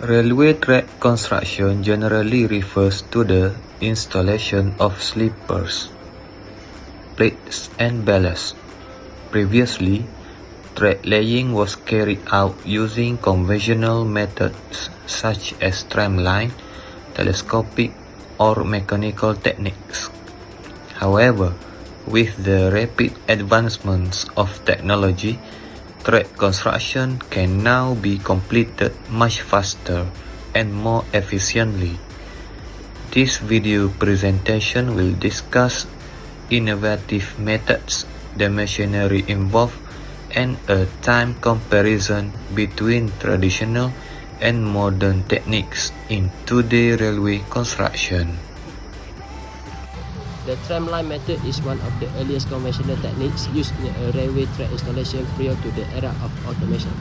Railway track construction generally refers to the installation of sleepers, plates and ballast. Previously, track laying was carried out using conventional methods such as tramline, telescopic or mechanical techniques. However, with the rapid advancements of technology, track construction can now be completed much faster and more efficiently. This video presentation will discuss innovative methods, the machinery involved, and a time comparison between traditional and modern techniques in today's railway construction. The tramline method is one of the earliest conventional techniques used in a railway track installation prior to the era of automation.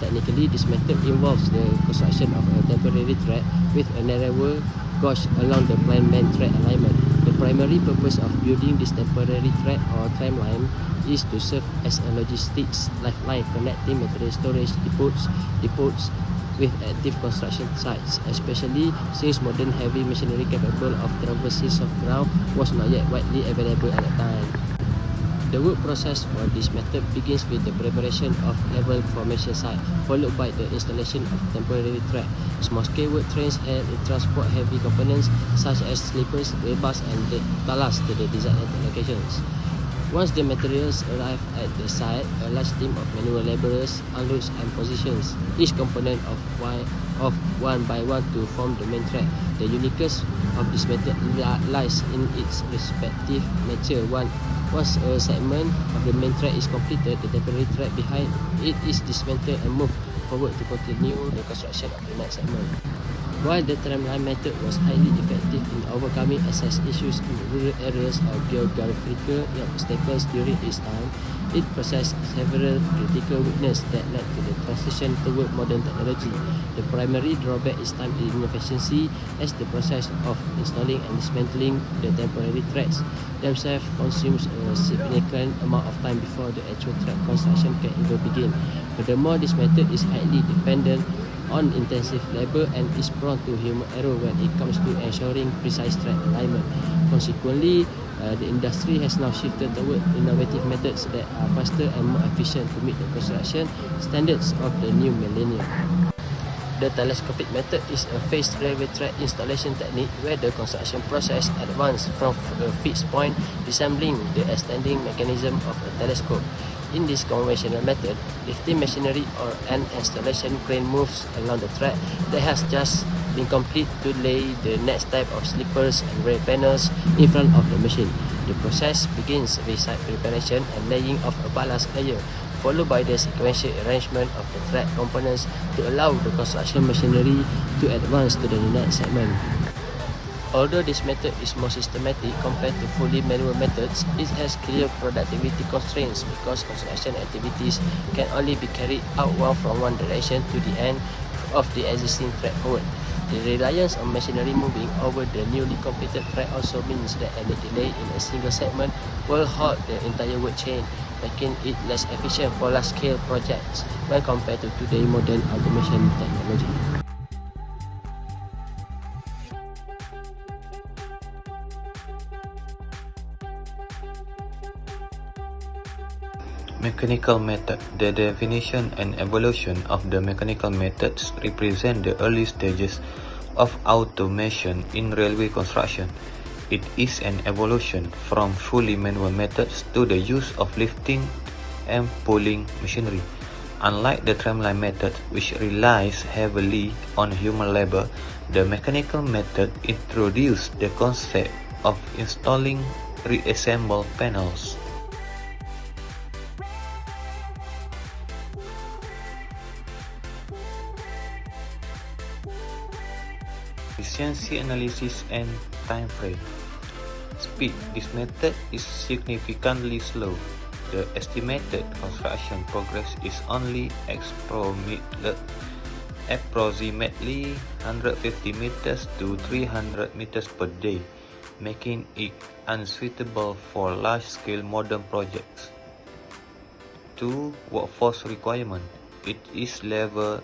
Technically, this method involves the construction of a temporary track with a narrower gauge along the planned main track alignment. The primary purpose of building this temporary track or tramline is to serve as a logistics lifeline connecting material storage depots with active construction sites, especially since modern heavy machinery capable of traversing of ground was not yet widely available at the time. The work process for this method begins with the preparation of level formation site, followed by the installation of temporary track. Small-scale work trains and transport heavy components such as sleepers, rebars, and the ballast to the desired locations. Once the materials arrive at the site, a large team of manual laborers unloads and positions each component one by one to form the main track. The uniqueness of this method lies in its respective nature. Once a segment of the main track is completed, the temporary track behind it is dismantled and moved forward to continue the construction of the next segment. While the tramline method was highly effective in overcoming access issues in rural areas or geographical obstacles during its time, it possessed several critical weaknesses that led to the transition toward modern technology. The primary drawback is time inefficiency, as the process of installing and dismantling the temporary tracks themselves consumes a significant amount of time before the actual track construction can even begin. Furthermore, this method is highly dependent on intensive labor and is prone to human error when it comes to ensuring precise track alignment. Consequently, the industry has now shifted toward innovative methods that are faster and more efficient to meet the construction standards of the new millennium. The telescopic method is a phased railway track installation technique where the construction process advances from a fixed point, resembling the extending mechanism of a telescope. In this conventional method, lifting machinery or an installation crane moves along the track that has just been complete to lay the next type of sleepers and rail panels in front of the machine. The process begins with site preparation and laying of a ballast layer, followed by the sequential arrangement of the track components to allow the construction machinery to advance to the next segment. Although this method is more systematic compared to fully manual methods, it has clear productivity constraints because construction activities can only be carried out from one direction to the end of the existing track forward. The reliance on machinery moving over the newly completed track also means that any delay in a single segment will halt the entire work chain, making it less efficient for large-scale projects when compared to today's modern automation technology. Mechanical method. The definition and evolution of the mechanical methods represent the early stages of automation in railway construction. It is an evolution from fully manual methods to the use of lifting and pulling machinery. Unlike the tramline method, which relies heavily on human labor, the mechanical method introduced the concept of installing reassembled panels. Efficiency analysis and time frame. Speed. This method is significantly slow. The estimated construction progress is only approximately 150 meters to 300 meters per day, making it unsuitable for large-scale modern projects. 2. Workforce requirement. It is labor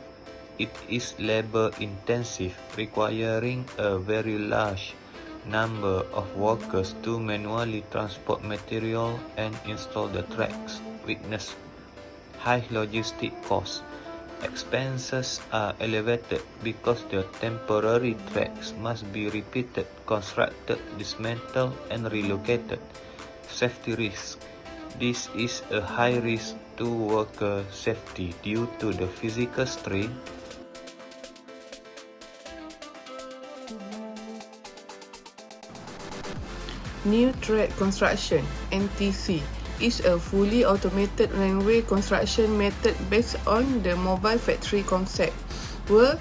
It is labor-intensive, requiring a very large number of workers to manually transport material and install the tracks, witness high logistic costs. Expenses are elevated because the temporary tracks must be repeated, constructed, dismantled, and relocated. Safety risk. This is a high risk to worker safety due to the physical strain. New track construction (NTC) is a fully automated runway construction method based on the mobile factory concept, where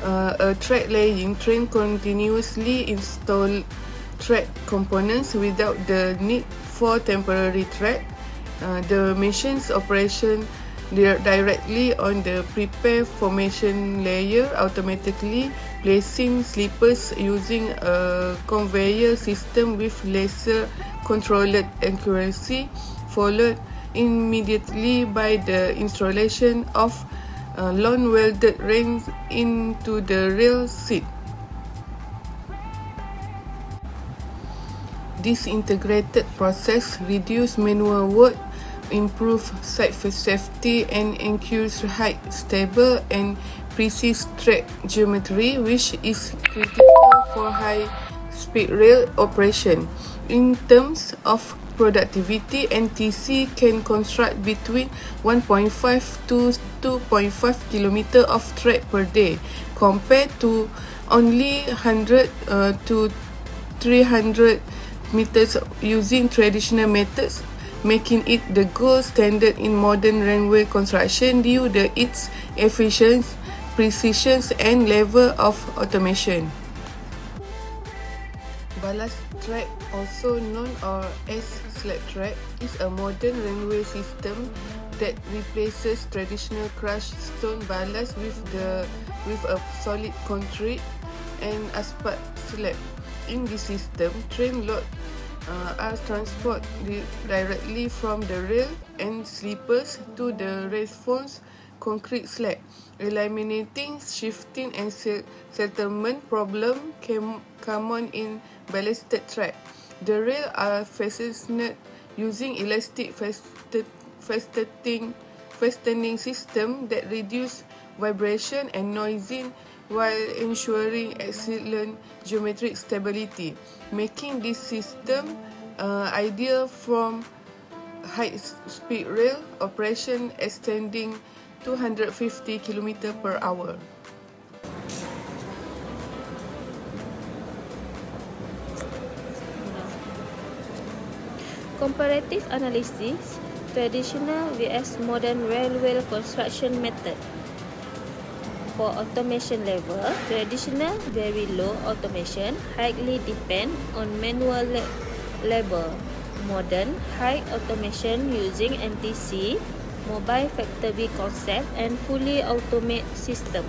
a track laying train continuously install track components without the need for temporary track. The machine's operation directly on the prepared formation layer, automatically placing sleepers using a conveyor system with laser controlled accuracy, followed immediately by the installation of long welded rings into the rail seat. This integrated process reduces manual work, improves site safety, and ensures high, stable, and precise track geometry, which is critical for high-speed rail operation. In terms of productivity, NTC can construct between 1.5 to 2.5 km of track per day, compared to only 100 to 300 meters using traditional methods, making it the gold standard in modern runway construction due to its efficiency, precision, and level of automation. Ballast track, also known as slab track, is a modern runway system that replaces traditional crushed stone ballast with a solid concrete and asphalt slab. In this system, train load are transported directly from the rail and sleepers to the reinforced concrete slab, eliminating shifting and settlement problem common in ballasted track. The rail are fastened using elastic fastening system that reduce vibration and noising while ensuring excellent geometric stability, making this system ideal from high-speed rail operation extending 250 km per hour. Comparative analysis, traditional vs modern railway construction method. For automation level, traditional very low automation highly depend on manual labor. Modern high automation using NTC, mobile factory concept, and fully automated system.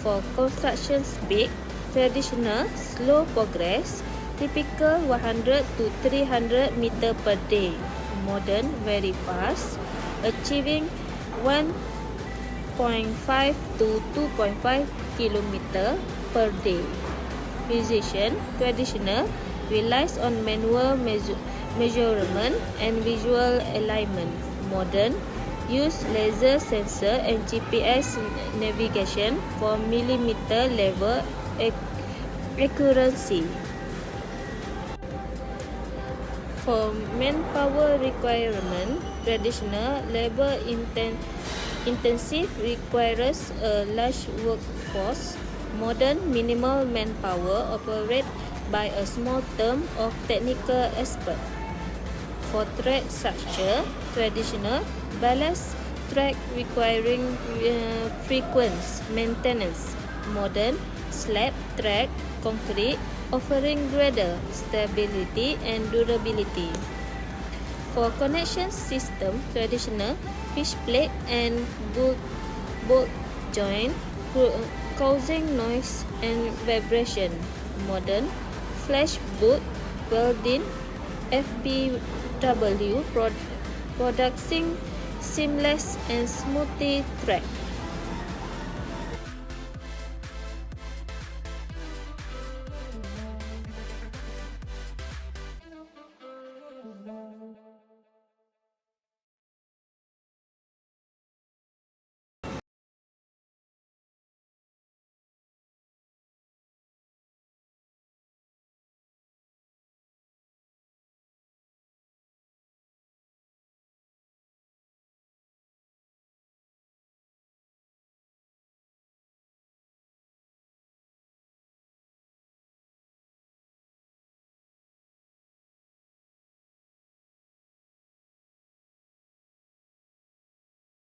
For construction speed, traditional slow progress, typical 100 to 300 meter per day. Modern very fast, achieving 1.5 to 2.5 km per day. Precision, traditional, relies on manual measurement and visual alignment. Modern, use laser sensor and GPS navigation for millimeter level accuracy. For manpower requirement, traditional labor intensive requires a large workforce. Modern minimal manpower operated by a small team of technical experts. For track structure, traditional ballast track requiring frequent maintenance. Modern slab track concrete offering greater stability and durability. For connection system, traditional fish plate and bolt joint causing noise and vibration. Modern flash bolt welding FBW producing seamless and smooth track.